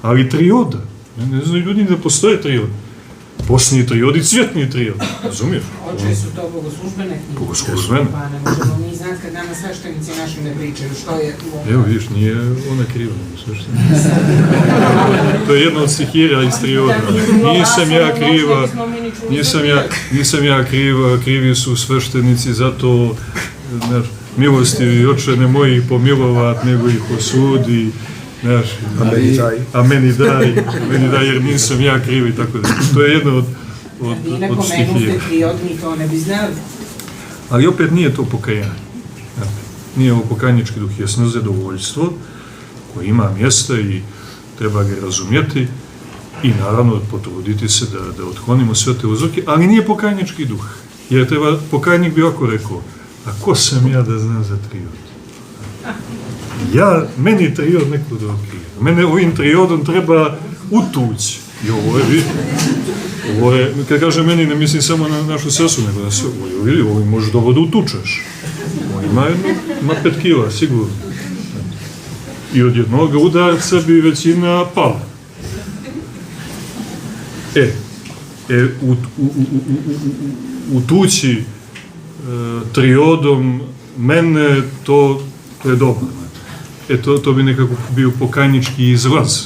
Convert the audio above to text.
ali trioda. Ne znaju ljudi da postoje triod. Bosni triod i cvjetni triod. Razumiješ? Oče su to bogoslužbene knjige. Bogoslužbene. Pa ne možemo mi znati kad nama sveštenici naši ne pričaju što je u Evo vidiš, nije ona kriva. To je jedna od stihira iz trioda. Nisam ja kriva, krivi su sveštenici, zato milostivi oče ne moji ih pomilovat, nego ih osudi. A meni daj, jer nisam ja krivi, tako da. To je jedna od stihira. Vi ne triod, mi to ne bi znali. Ali opet nije to pokajanje. Nije ovo pokajnički duh, jesno zadovoljstvo koje ima mjesta i treba ga razumjeti i naravno potruditi se da otklonimo sve te uzroke, ali nije pokajnički duh. Jer pokajnik bi ovako rekao, a ko sam ja da znam za triod? Meni triod neko da otkrije. Mene ovim triodom treba utući. I ovo je, kad kažem meni, ne mislim samo na našu sesu, nego na sve. Ovo možeš dobro da utučeš. Ovo ima 5 kila, sigurno. I od jednog udarca bi većina pala. Utući triodom mene, to je dobro. To bi nekako bio pokajnički izraz.